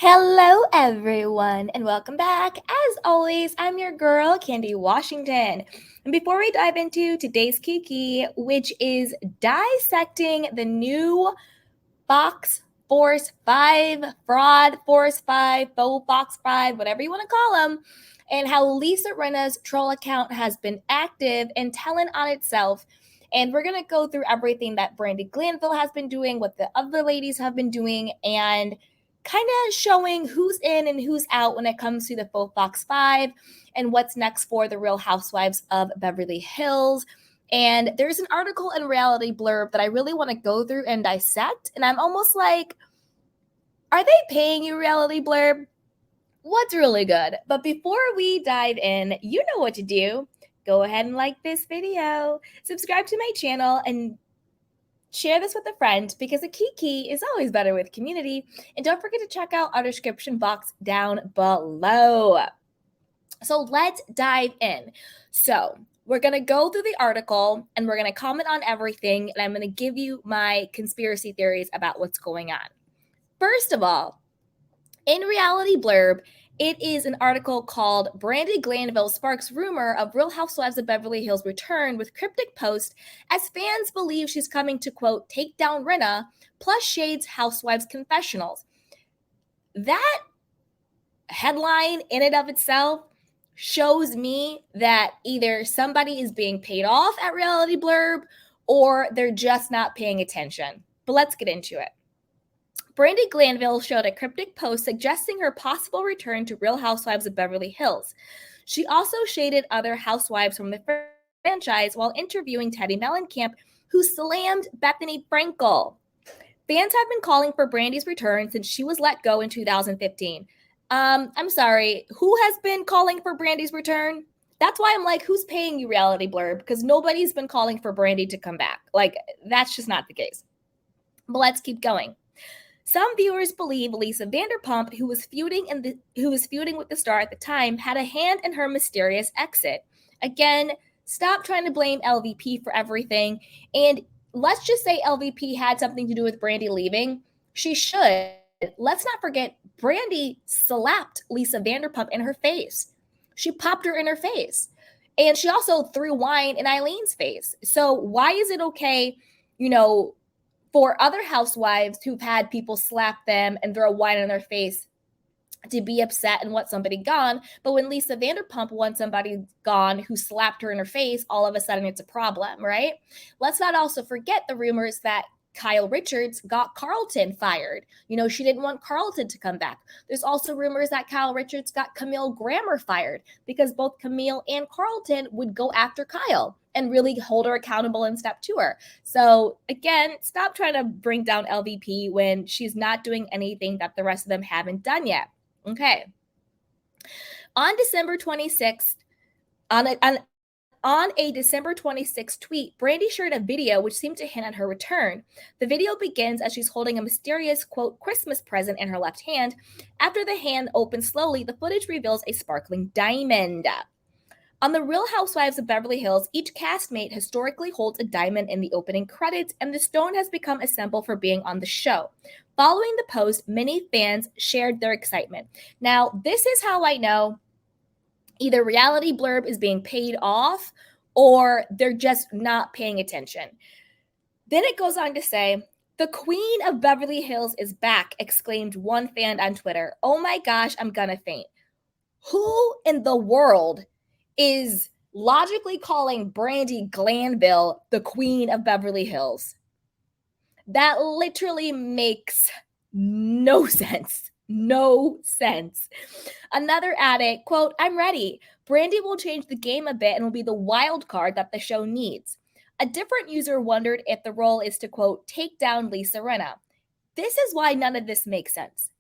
Hello, everyone, and welcome back. As always, I'm your girl, Candy Washington. And before we dive into today's Kiki, which is dissecting the new Fox Force 5, Fraud Force 5, Faux Fox 5, whatever you want to call them, and how Lisa Rinna's troll account has been active and telling on itself. And we're going to go through everything that Brandi Glanville has been doing, what the other ladies have been doing, and kind of showing who's in and who's out when it comes to the Faux Fox 5 and what's next for the Real Housewives of Beverly Hills. And there's an article in Reality Blurb that I really want to go through and dissect. And I'm almost like, are they paying you, Reality Blurb? What's really good? But before we dive in, you know what to do. Go ahead and like this video, subscribe to my channel, and share this with a friend because a kiki is always better with community. And don't forget to check out our description box down below. So let's dive in. So we're going to go through the article and we're going to comment on everything. And I'm going to give you my conspiracy theories about what's going on. First of all, in Reality Blurb, it is an article called Brandi Glanville Sparks Rumor of Real Housewives of Beverly Hills Return with Cryptic Post as fans believe she's coming to, quote, take down Rinna, plus shades Housewives confessionals. That headline in and of itself shows me that either somebody is being paid off at Reality Blurb or they're just not paying attention. But let's get into it. Brandi Glanville showed a cryptic post suggesting her possible return to Real Housewives of Beverly Hills. She also shaded other housewives from the franchise while interviewing Teddi Mellencamp, who slammed Bethany Frankel. Fans have been calling for Brandi's return since she was let go in 2015. I'm sorry, who has been calling for Brandi's return? That's why I'm like, who's paying you, Reality Blurb? Because nobody's been calling for Brandi to come back. Like, that's just not the case. But let's keep going. Some viewers believe Lisa Vanderpump, who was feuding with the star at the time, had a hand in her mysterious exit. Again, stop trying to blame LVP for everything. And let's just say LVP had something to do with Brandi leaving. She should. Let's not forget, Brandi slapped Lisa Vanderpump in her face. She popped her in her face. And she also threw wine in Eileen's face. So why is it okay, for other housewives who've had people slap them and throw wine in their face to be upset and want somebody gone, but when Lisa Vanderpump wants somebody gone who slapped her in her face, all of a sudden it's a problem, right? Let's not also forget the rumors that Kyle Richards got Carlton fired. She didn't want Carlton to come back. There's also rumors that Kyle Richards got Camille Grammer fired because both Camille and Carlton would go after Kyle and really hold her accountable and step to her. So again, stop trying to bring down LVP when she's not doing anything that the rest of them haven't done yet. Okay. On December 26th, on a December 26th tweet, Brandi shared a video which seemed to hint at her return. The video begins as she's holding a mysterious, quote, Christmas present in her left hand. After the hand opens slowly, the footage reveals a sparkling diamond. On The Real Housewives of Beverly Hills, each castmate historically holds a diamond in the opening credits, and the stone has become a symbol for being on the show. Following the post, many fans shared their excitement. Now, this is how I know either Reality Blurb is being paid off or they're just not paying attention. Then it goes on to say, the Queen of Beverly Hills is back, exclaimed one fan on Twitter. Oh my gosh, I'm gonna faint. Who in the world is logically calling Brandi Glanville the Queen of Beverly Hills? That literally makes no sense. No sense. Another added, quote, I'm ready. Brandi will change the game a bit and will be the wild card that the show needs. A different user wondered if the role is to, quote, take down Lisa Rinna. This is why none of this makes sense.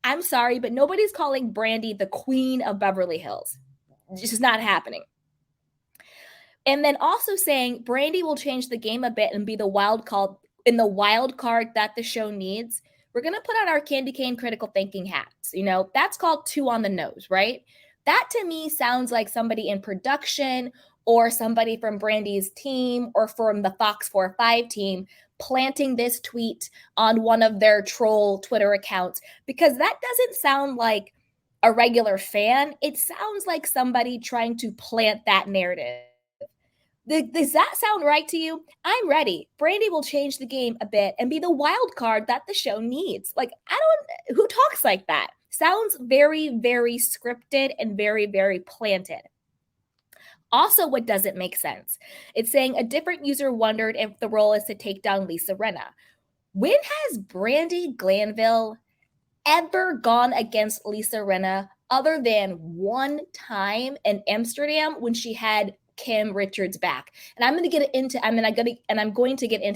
I'm sorry, but nobody's calling Brandi the Queen of Beverly Hills. It's just not happening. And then also saying Brandi will change the game a bit and be the wild card that the show needs. We're going to put on our candy cane critical thinking hats. That's called two on the nose, right? That to me sounds like somebody in production or somebody from Brandi's team or from the Fox 4-5 team planting this tweet on one of their troll Twitter accounts, because that doesn't sound like a regular fan. It sounds like somebody trying to plant that narrative. Does that sound right to you? I'm ready. Brandi will change the game a bit and be the wild card that the show needs. Like, who talks like that? Sounds very, very scripted and very, very planted. Also, what doesn't make sense? It's saying a different user wondered if the role is to take down Lisa Rinna. When has Brandi Glanville ever gone against Lisa Rinna other than one time in Amsterdam when she had Kim Richards back? And I'm going to get into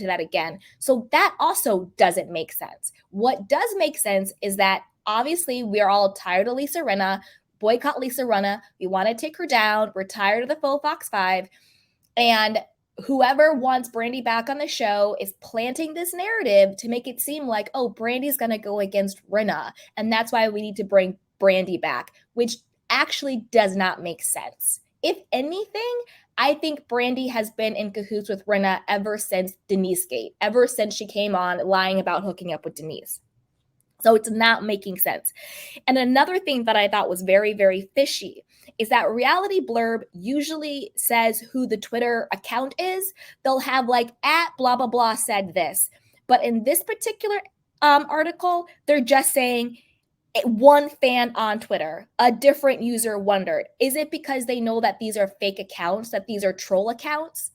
that again. So that also doesn't make sense. What does make sense is that obviously we're all tired of Lisa Rinna. Boycott Lisa Rinna. We want to take her down. We're tired of the faux Fox 5. And whoever wants Brandi back on the show is planting this narrative to make it seem like, oh, Brandi's going to go against Rinna, and that's why we need to bring Brandi back, which actually does not make sense. If anything, I think Brandi has been in cahoots with Rinna ever since Denise Gate, ever since she came on lying about hooking up with Denise. So it's not making sense. And another thing that I thought was very, very fishy is that Reality Blurb usually says who the Twitter account is. They'll have like at blah, blah, blah said this. But in this particular article, they're just saying one fan on Twitter, a different user wondered. Is it because they know that these are fake accounts, that these are troll accounts,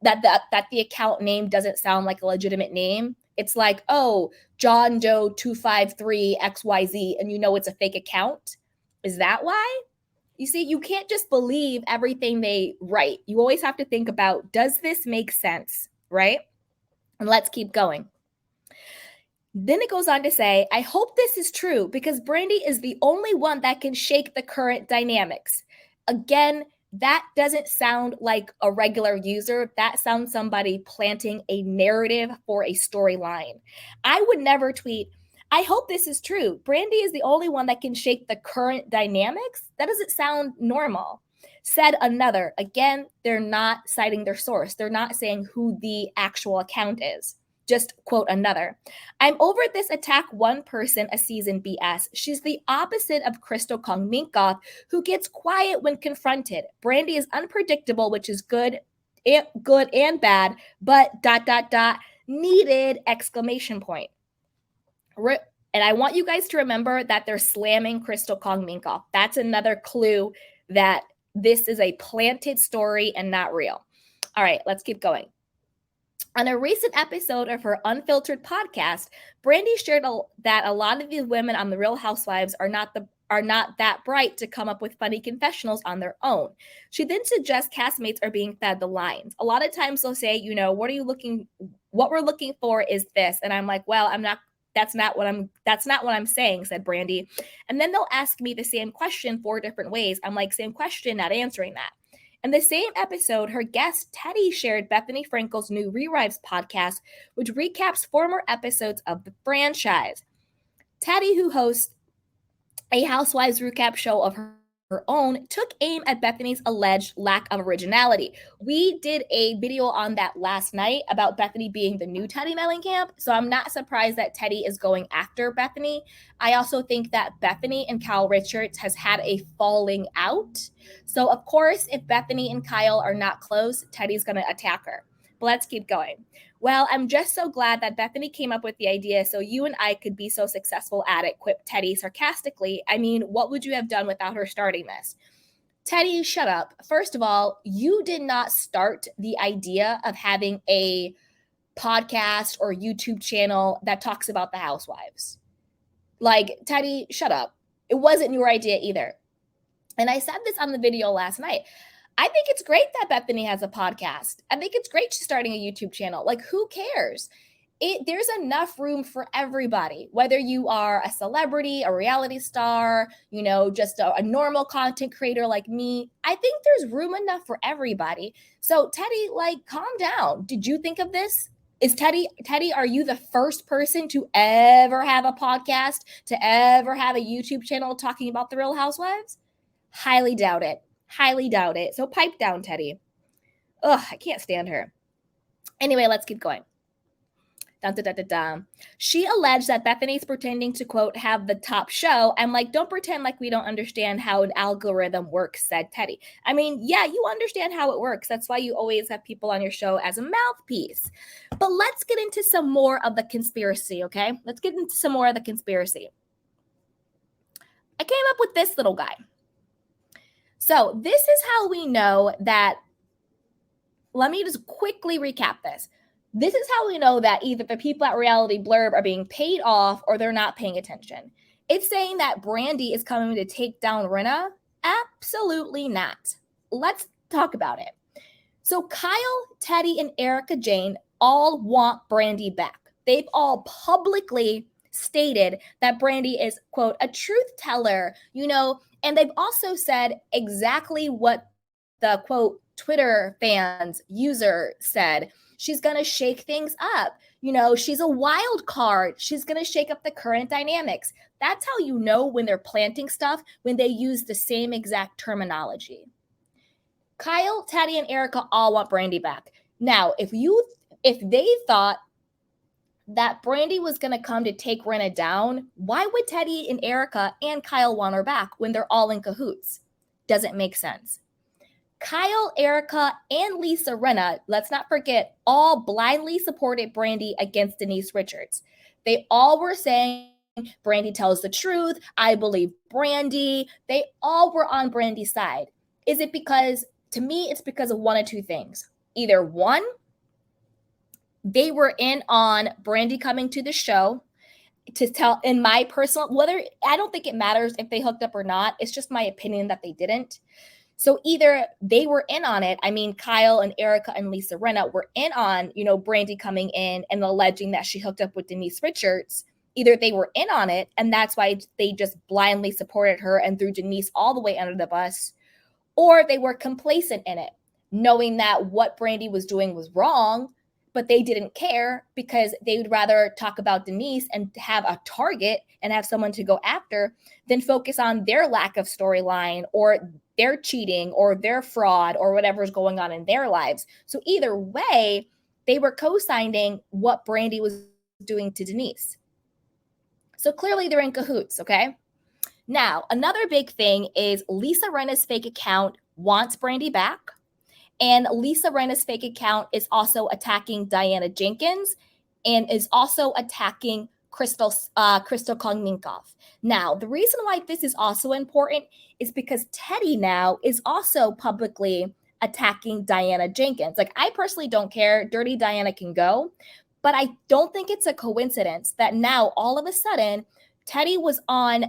that the account name doesn't sound like a legitimate name? It's like, oh, John Doe 253 XYZ, and you know it's a fake account. Is that why? You see, you can't just believe everything they write. You always have to think about, does this make sense, right? And let's keep going. Then it goes on to say, I hope this is true because Brandi is the only one that can shake the current dynamics. Again, that doesn't sound like a regular user. That sounds somebody planting a narrative for a storyline. I would never tweet, I hope this is true. Brandi is the only one that can shake the current dynamics. That doesn't sound normal. Said another. Again, they're not citing their source. They're not saying who the actual account is. Just quote another. I'm over this attack one person a season BS. She's the opposite of Crystal Kong Minkoff, who gets quiet when confronted. Brandi is unpredictable, which is good and bad, but ... needed exclamation point. And I want you guys to remember that they're slamming Crystal Kong Minkoff. That's another clue that this is a planted story and not real. All right, let's keep going. On a recent episode of her Unfiltered podcast, Brandi shared that a lot of these women on The Real Housewives are not that bright to come up with funny confessionals on their own. She then suggests castmates are being fed the lines. A lot of times they'll say, what we're looking for is this. And I'm like, well, that's not what I'm saying, said Brandi. And then they'll ask me the same question 4 different ways. I'm like, same question, not answering that. In the same episode, her guest Teddy shared Bethany Frankel's new Rewrites podcast, which recaps former episodes of the franchise. Teddy, who hosts a Housewives recap show of her own, took aim at Bethany's alleged lack of originality. We did a video on that last night about Bethany being the new Teddi Mellencamp, so I'm not surprised that Teddy is going after Bethany. I also think that Bethany and Kyle Richards has had a falling out. So, of course, if Bethany and Kyle are not close, Teddy's going to attack her. But let's keep going. Well, I'm just so glad that Bethany came up with the idea so you and I could be so successful at it, quipped Teddy sarcastically. I mean, what would you have done without her starting this? Teddy, shut up. First of all, you did not start the idea of having a podcast or YouTube channel that talks about the housewives. Like, Teddy, shut up. It wasn't your idea either. And I said this on the video last night. I think it's great that Bethany has a podcast. I think it's great she's starting a YouTube channel. Like, who cares? There's enough room for everybody, whether you are a celebrity, a reality star, just a normal content creator like me. I think there's room enough for everybody. So Teddy, calm down. Did you think of this? Is Teddy, are you the first person to ever have a podcast, to ever have a YouTube channel talking about the Real Housewives? Highly doubt it. Highly doubt it. So pipe down, Teddy. Ugh, I can't stand her. Anyway, let's keep going. Dun, dun, dun, dun, dun. She alleged that Bethany's pretending to, quote, have the top show. I'm like, don't pretend like we don't understand how an algorithm works, said Teddi. I mean, yeah, you understand how it works. That's why you always have people on your show as a mouthpiece. But let's get into some more of the conspiracy, okay? Let's get into some more of the conspiracy. I came up with this little guy. So this is how we know that, let me just quickly recap this. This is how we know that either the people at Reality Blurb are being paid off or they're not paying attention. It's saying that Brandi is coming to take down Rinna. Absolutely not. Let's talk about it. So Kyle, Teddi, and Erika Jayne all want Brandi back. They've all publicly stated that Brandi is, quote, a truth teller, and they've also said exactly what the, quote, Twitter fans user said. She's going to shake things up. She's a wild card. She's going to shake up the current dynamics. That's how you know when they're planting stuff, when they use the same exact terminology. Kyle, Teddi, and Erika all want Brandi back. Now, if they thought that Brandi was going to come to take Rinna down, why would Teddi and Erika and Kyle want her back when they're all in cahoots? Doesn't make sense. Kyle, Erika, and Lisa Rinna, let's not forget, all blindly supported Brandi against Denise Richards. They all were saying, Brandi tells the truth. I believe Brandi. They all were on Brandi's side. Is it because, to me, it's because of one of two things. Either one, they were in on Brandi coming to the show to tell, in my personal, I don't think it matters if they hooked up or not. It's just my opinion that they didn't. So either they were in on it. I mean, Kyle and Erika and Lisa Rinna were in on, Brandi coming in and alleging that she hooked up with Denise Richards. Either they were in on it, and that's why they just blindly supported her and threw Denise all the way under the bus, or they were complacent in it, knowing that what Brandi was doing was wrong, but they didn't care because they would rather talk about Denise and have a target and have someone to go after than focus on their lack of storyline or their cheating or their fraud or whatever's going on in their lives. So either way, they were co-signing what Brandi was doing to Denise. So clearly they're in cahoots, okay? Now, another big thing is Lisa Rinna's fake account wants Brandi back. And Lisa Rinna's fake account is also attacking Diana Jenkins and is also attacking Crystal Kongninkov. Now, the reason why this is also important is because Teddi now is also publicly attacking Diana Jenkins. Like, I personally don't care. Dirty Diana can go. But I don't think it's a coincidence that now all of a sudden Teddi was on,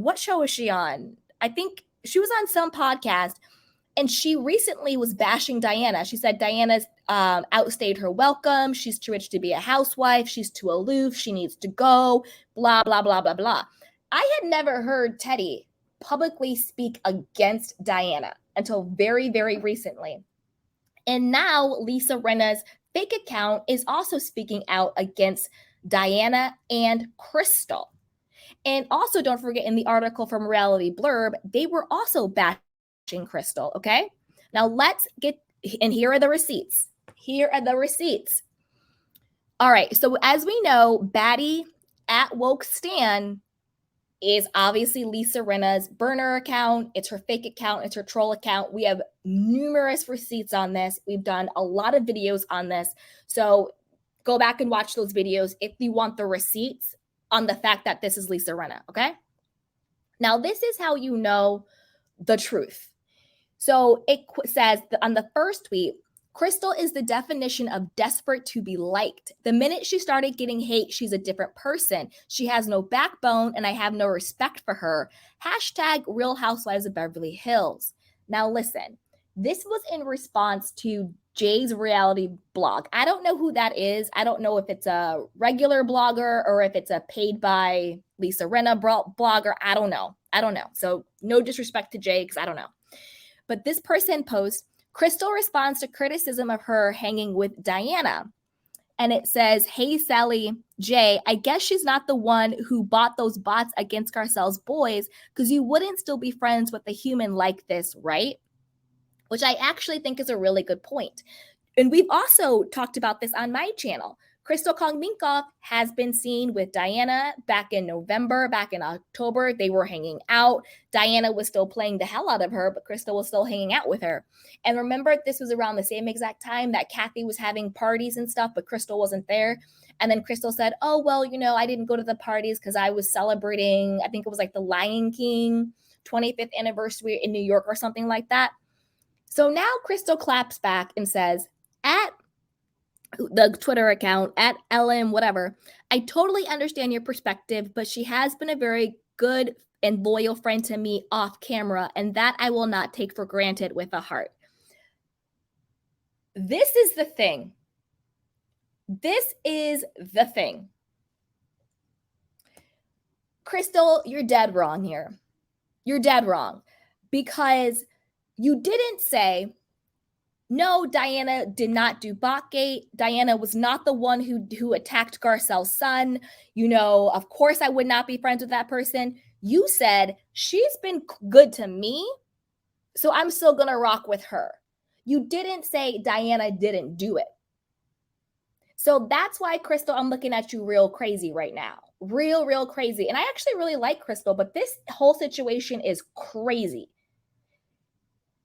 what show was she on? I think she was on some podcast. And she recently was bashing Diana. She said Diana's outstayed her welcome. She's too rich to be a housewife. She's too aloof. She needs to go, blah, blah, blah, blah, blah. I had never heard Teddi publicly speak against Diana until very, very recently. And now Lisa Rinna's fake account is also speaking out against Diana and Crystal. And also, don't forget, in the article from Reality Blurb, they were also bashing Crystal, okay? Now let's get, and here are the receipts. Here are the receipts. All right, so as we know, Baddie at Woke Stan is obviously Lisa Rinna's burner account. It's her fake account. It's her troll account. We have numerous receipts on this. We've done a lot of videos on this. So go back and watch those videos if you want the receipts on the fact that this is Lisa Rinna, okay? Now, this is how you know the truth. So it says on the first tweet, Crystal is the definition of desperate to be liked. The minute she started getting hate, she's a different person. She has no backbone and I have no respect for her. Hashtag Real Housewives of Beverly Hills. Now listen, this was in response to Jay's reality blog. I don't know who that is. I don't know if it's a regular blogger or if it's a paid by Lisa Rinna blogger. I don't know. So no disrespect to Jay because I don't know. But this person posts, Crystal responds to criticism of her hanging with Diana. And it says, hey, Sally J, I guess she's not the one who bought those bots against Garcelle's boys because you wouldn't still be friends with a human like this, right? Which I actually think is a really good point. And we've also talked about this on my channel. Crystal Kong Minkoff has been seen with Diana back in November, back in October. They were hanging out. Diana was still playing the hell out of her, but Crystal was still hanging out with her. And remember, this was around the same exact time that Kathy was having parties and stuff, but Crystal wasn't there. And then Crystal said, oh, well, I didn't go to the parties because I was celebrating, I think it was like the Lion King 25th anniversary in New York or something like that. So now Crystal claps back and says, at the Twitter account, at Ellen, whatever, I totally understand your perspective, but she has been a very good and loyal friend to me off camera, and that I will not take for granted with a heart. This is the thing. This is the thing. Crystal, you're dead wrong here. You're dead wrong because you didn't say, no, Diana did not do Botgate. Diana was not the one who attacked Garcelle's son. Of course I would not be friends with that person. You said, she's been good to me, so I'm still going to rock with her. You didn't say Diana didn't do it. So that's why, Crystal, I'm looking at you real crazy right now. Real crazy. And I actually really like Crystal, but this whole situation is crazy.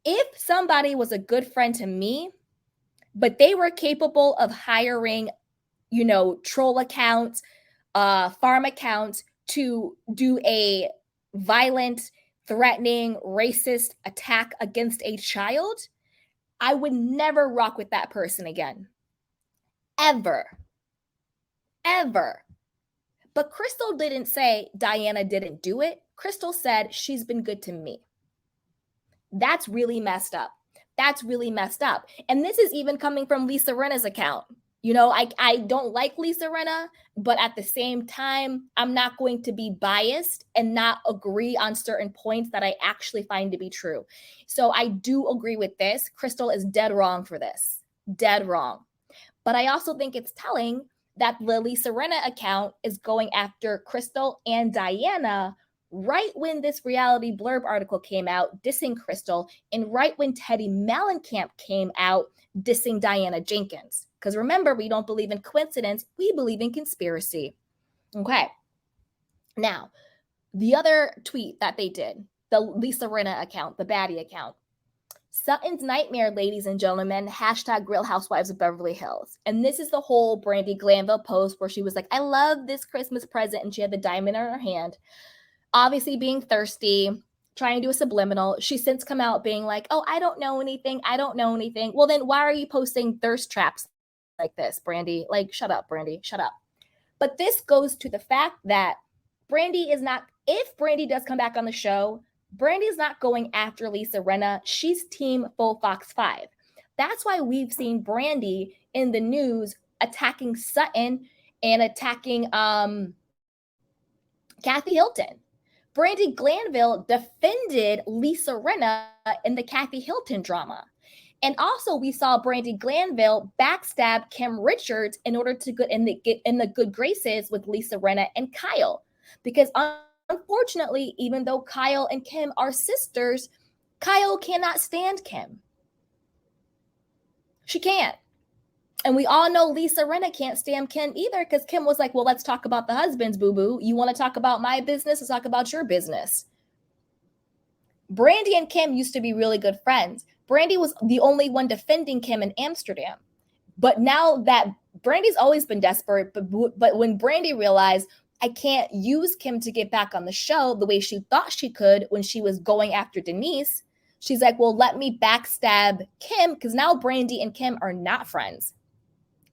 If somebody was a good friend to me, but they were capable of hiring, troll accounts, farm accounts to do a violent, threatening, racist attack against a child, I would never rock with that person again. Ever. But Crystal didn't say Diana didn't do it. Crystal said she's been good to me. That's really messed up. And this is even coming from Lisa Rinna's account. I don't like Lisa Rinna, but at the same time, I'm not going to be biased and not agree on certain points that I actually find to be true. So I do agree with this. Crystal is dead wrong for this. Dead wrong. But I also think it's telling that the Lisa Rinna account is going after Crystal and Diana right when this reality blurb article came out dissing Crystal, and right when Teddy Mellencamp came out dissing Diana Jenkins. Because remember, we don't believe in coincidence, we believe in conspiracy. Okay. Now, the other tweet that they did, the Lisa Rinna account, the baddie account, Sutton's nightmare, ladies and gentlemen, hashtag Real Housewives of Beverly Hills. And this is the whole Brandi Glanville post where she was like, I love this Christmas present, and she had the diamond in her hand. Obviously being thirsty, trying to do a subliminal. She's since come out being like, oh, I don't know anything. Well, then why are you posting thirst traps like this, Brandi? Like, shut up, Brandi, shut up. But this goes to the fact that Brandi is not, if Brandi does come back on the show, Brandi is not going after Lisa Rinna. She's team full Fox 5. That's why we've seen Brandi in the news attacking Sutton and attacking Kathy Hilton. Brandi Glanville defended Lisa Rinna in the Kathy Hilton drama. And also we saw Brandi Glanville backstab Kim Richards in order to get in the good graces with Lisa Rinna and Kyle. Because unfortunately, even though Kyle and Kim are sisters, Kyle cannot stand Kim. She can't. And we all know Lisa Rinna can't stand Kim either, because Kim was like, well, let's talk about the husbands, boo-boo. You want to talk about my business? Let's talk about your business. Brandi and Kim used to be really good friends. Brandi was the only one defending Kim in Amsterdam. But now that Brandi's always been desperate, but when Brandi realized, I can't use Kim to get back on the show the way she thought she could when she was going after Denise, she's like, well, let me backstab Kim, because now Brandi and Kim are not friends.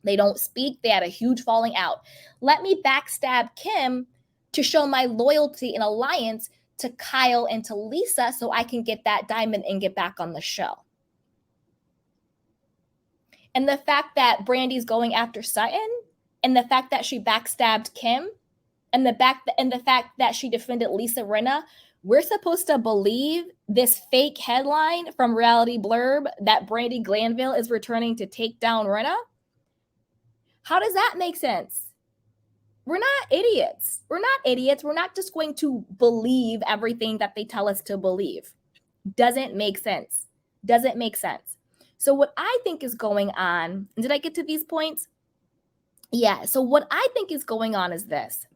They don't speak. They had a huge falling out. Let me backstab Kim to show my loyalty and alliance to Kyle and to Lisa so I can get that diamond and get back on the show. And the fact that Brandi's going after Sutton, and the fact that she backstabbed Kim, and the fact that she defended Lisa Rinna, we're supposed to believe this fake headline from Reality Blurb that Brandi Glanville is returning to take down Rinna? How does that make sense? We're not idiots. We're not just going to believe everything that they tell us to believe. Doesn't make sense. So what I think is going on, and did I get to these points? Yeah, so what I think is going on is this.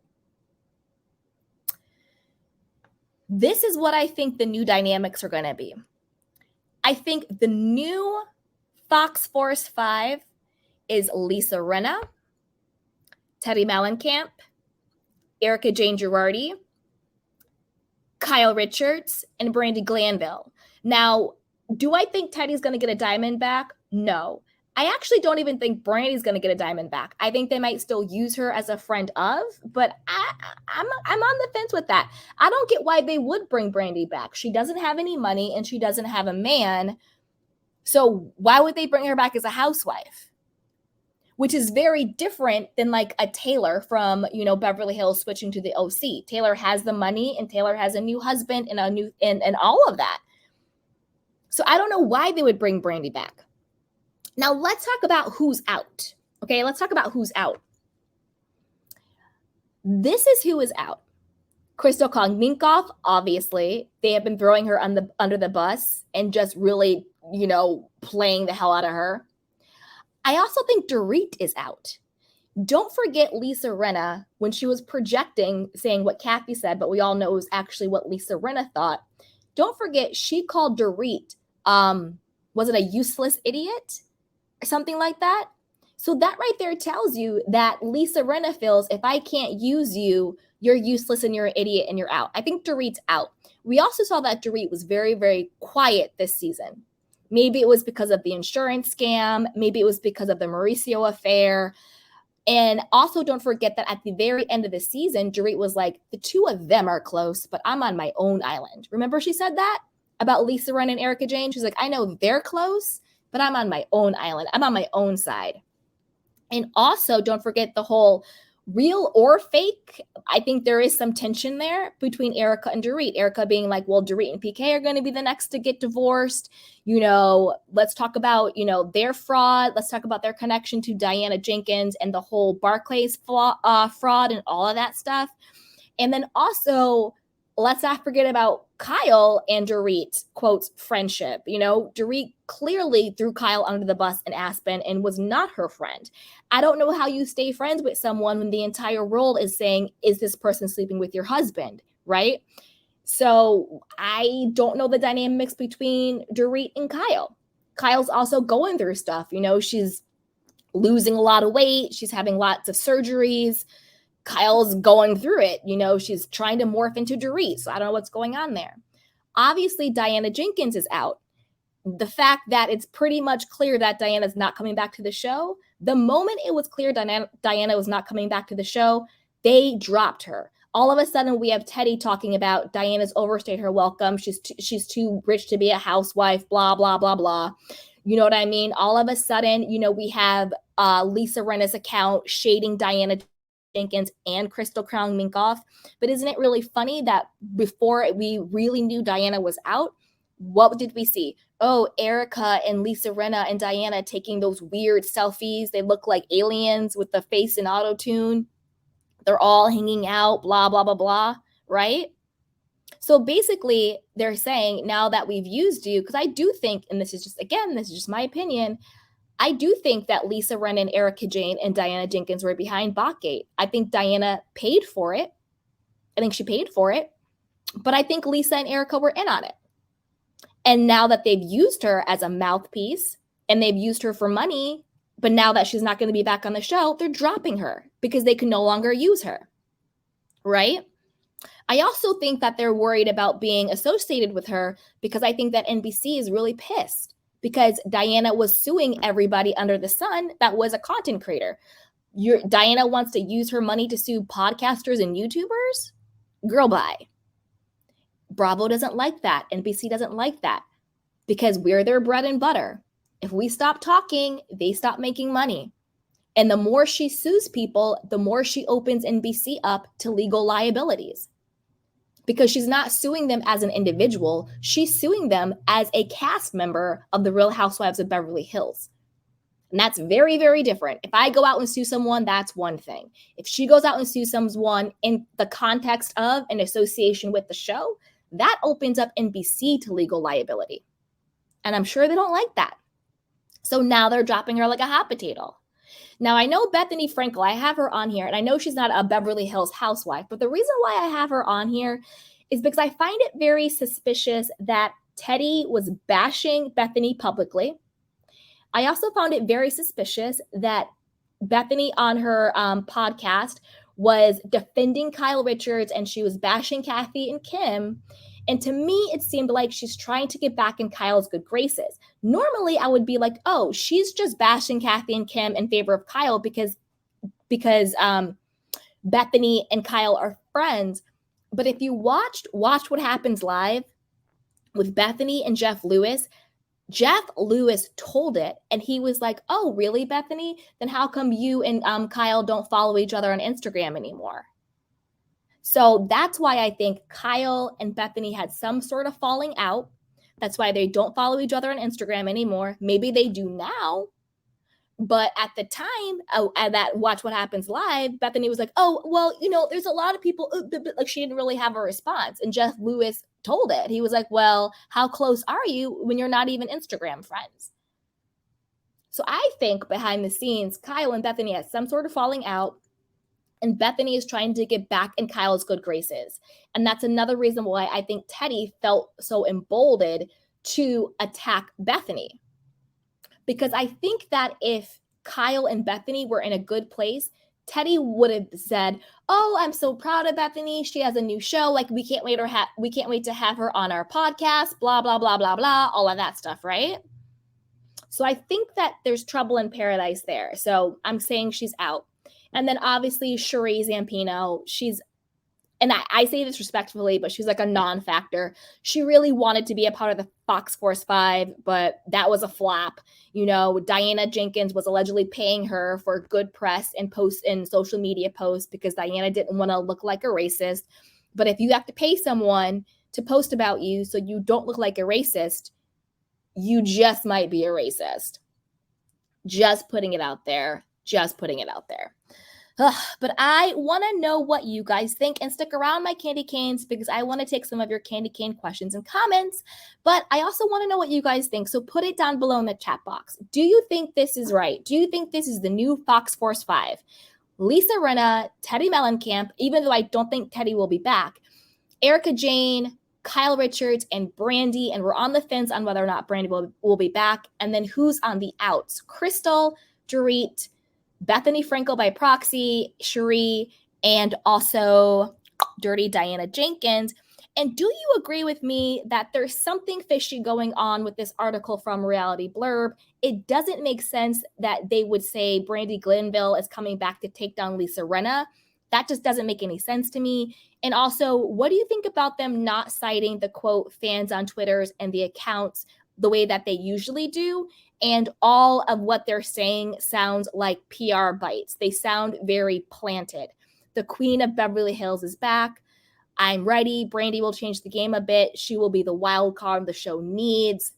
This is what I think the new dynamics are going to be. I think the new Fox Force 5 is Lisa Rinna, Teddy Mellencamp, Erika Jayne Girardi, Kyle Richards, and Brandi Glanville. Now, do I think Teddy's going to get a diamond back? No. I actually don't even think Brandi's going to get a diamond back. I think they might still use her as a friend of, but I'm on the fence with that. I don't get why they would bring Brandi back. She doesn't have any money and she doesn't have a man. So why would they bring her back as a housewife? Which is very different than like a Taylor from, Beverly Hills switching to the OC. Taylor has the money and Taylor has a new husband and and all of that. So I don't know why they would bring Brandi back. Now let's talk about who's out. Okay, let's talk about who's out. This is who is out. Crystal Kong-Minkoff, obviously, they have been throwing her under the bus and just really, playing the hell out of her. I also think Dorit is out. Don't forget Lisa Rinna, when she was projecting, saying what Kathy said, but we all know it was actually what Lisa Rinna thought. Don't forget, she called Dorit, was it a useless idiot? Or something like that? So that right there tells you that Lisa Rinna feels, if I can't use you, you're useless and you're an idiot and you're out. I think Dorit's out. We also saw that Dorit was very, very quiet this season. Maybe it was because of the insurance scam. Maybe it was because of the Mauricio affair. And also don't forget that at the very end of the season, Dorit was like, the two of them are close, but I'm on my own island. Remember she said that about Lisa Rinna and Erika Jayne? She's like, I know they're close, but I'm on my own island. I'm on my own side. And also don't forget the whole real or fake. I think there is some tension there between Erika and Dorit. Erika being like, well, Dorit and PK are going to be the next to get divorced. Let's talk about, their fraud. Let's talk about their connection to Diana Jenkins and the whole Barclays fraud and all of that stuff. And then also, let's not forget about Kyle and Dorit, quotes, friendship. Dorit clearly threw Kyle under the bus in Aspen and was not her friend. I don't know how you stay friends with someone when the entire world is saying, is this person sleeping with your husband, right? So I don't know the dynamics between Dorit and Kyle. Kyle's also going through stuff. She's losing a lot of weight. She's having lots of surgeries. Kyle's going through it. She's trying to morph into Dorit. So I don't know what's going on there. Obviously, Diana Jenkins is out. The fact that it's pretty much clear that Diana's not coming back to the show, the moment it was clear Diana was not coming back to the show, they dropped her. All of a sudden, we have Teddy talking about Diana's overstayed her welcome. She's too rich to be a housewife, blah, blah, blah, blah. You know what I mean? All of a sudden, we have Lisa Rinna's account shading Diana Jenkins and Crystal Kong-Minkoff. But isn't it really funny that before we really knew Diana was out, what did we see? Oh, Erika and Lisa Rinna and Diana taking those weird selfies. They look like aliens with the face in auto-tune. They're all hanging out, blah, blah, blah, blah, right? So basically, they're saying now that we've used you, because I do think, and this is just my opinion, I do think that Lisa Rinna and Erika Jayne and Diana Jenkins were behind Botgate. I think Diana paid for it. I think she paid for it. But I think Lisa and Erika were in on it. And now that they've used her as a mouthpiece and they've used her for money, but now that she's not going to be back on the show, they're dropping her because they can no longer use her, right? I also think that they're worried about being associated with her because I think that NBC is really pissed because Diana was suing everybody under the sun that was a content creator. Diana wants to use her money to sue podcasters and YouTubers? Girl, bye. Bravo doesn't like that. NBC doesn't like that because we're their bread and butter. If we stop talking, they stop making money. And the more she sues people, the more she opens NBC up to legal liabilities. Because she's not suing them as an individual. She's suing them as a cast member of The Real Housewives of Beverly Hills. And that's very, very different. If I go out and sue someone, that's one thing. If she goes out and sues someone in the context of an association with the show, that opens up NBC to legal liability. And I'm sure they don't like that. So now they're dropping her like a hot potato. Now, I know Bethany Frankel, I have her on here, and I know she's not a Beverly Hills housewife, but the reason why I have her on here is because I find it very suspicious that Teddi was bashing Bethany publicly. I also found it very suspicious that Bethany on her podcast was defending Kyle Richards and she was bashing Kathy and Kim. And to me, it seemed like she's trying to get back in Kyle's good graces. Normally, I would be like, oh, she's just bashing Kathy and Kim in favor of Kyle because Bethany and Kyle are friends. But if you watched What Happens Live with Bethany and Jeff Lewis told it, and he was like, oh, really, Bethany? Then how come you and Kyle don't follow each other on Instagram anymore? So that's why I think Kyle and Bethany had some sort of falling out. That's why they don't follow each other on Instagram anymore. Maybe they do now. But at the time at that Watch What Happens Live, Bethany was like, oh, well, there's a lot of people, like she didn't really have a response. And Jeff Lewis told it. He was like, well, how close are you when you're not even Instagram friends? So I think behind the scenes, Kyle and Bethany had some sort of falling out. And Bethany is trying to get back in Kyle's good graces. And that's another reason why I think Teddi felt so emboldened to attack Bethany. Because I think that if Kyle and Bethany were in a good place, Teddi would have said, oh, I'm so proud of Bethany. She has a new show. Like, we can't wait to have her on our podcast, blah, blah, blah, blah, blah, all of that stuff, right? So I think that there's trouble in paradise there. So I'm saying she's out. And then obviously Sheree Zampino, and I say this respectfully, but she's like a non-factor. She really wanted to be a part of the Fox Force 5, but that was a flop. Diana Jenkins was allegedly paying her for good press and posts in social media posts because Diana didn't want to look like a racist. But if you have to pay someone to post about you so you don't look like a racist, you just might be a racist. Just putting it out there. But I want to know what you guys think, and stick around, my candy canes, because I want to take some of your candy cane questions and comments. But I also want to know what you guys think. So put it down below in the chat box. Do you think this is right? Do you think this is the new Fox Force 5? Lisa Rinna, Teddi Mellencamp, even though I don't think Teddi will be back, Erika Jayne, Kyle Richards, and Brandi. And we're on the fence on whether or not Brandi will be back. And then who's on the outs? Crystal, Dorit, Bethany Frankel by proxy, Sheree, and also Dirty Diana Jenkins. And do you agree with me that there's something fishy going on with this article from Reality Blurb? It doesn't make sense that they would say Brandi Glanville is coming back to take down Lisa Rinna. That just doesn't make any sense to me. And also, what do you think about them not citing the quote fans on Twitters and the accounts the way that they usually do? And all of what they're saying sounds like PR bites. They sound very planted. The Queen of Beverly Hills is back. I'm ready. Brandi will change the game a bit. She will be the wild card the show needs.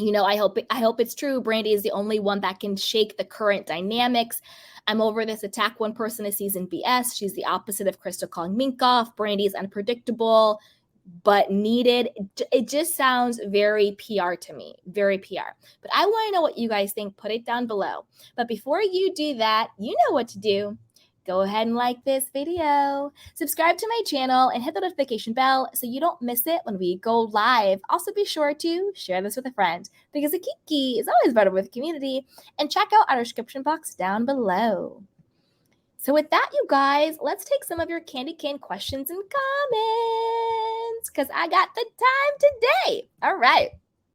I hope it's true. Brandi is the only one that can shake the current dynamics. I'm over this attack one person a season BS. She's the opposite of Crystal calling Minkoff. Brandi is unpredictable but needed. It just sounds very PR to me, very PR. But I want to know what you guys think. Put it down below. But before you do that, you know what to do. Go ahead and like this video, subscribe to my channel, and hit the notification bell so you don't miss it when we go live. Also, be sure to share this with a friend because a kiki is always better with community. And check out our description box down below. So with that, you guys, let's take some of your candy cane questions and comments because I got the time today. All right.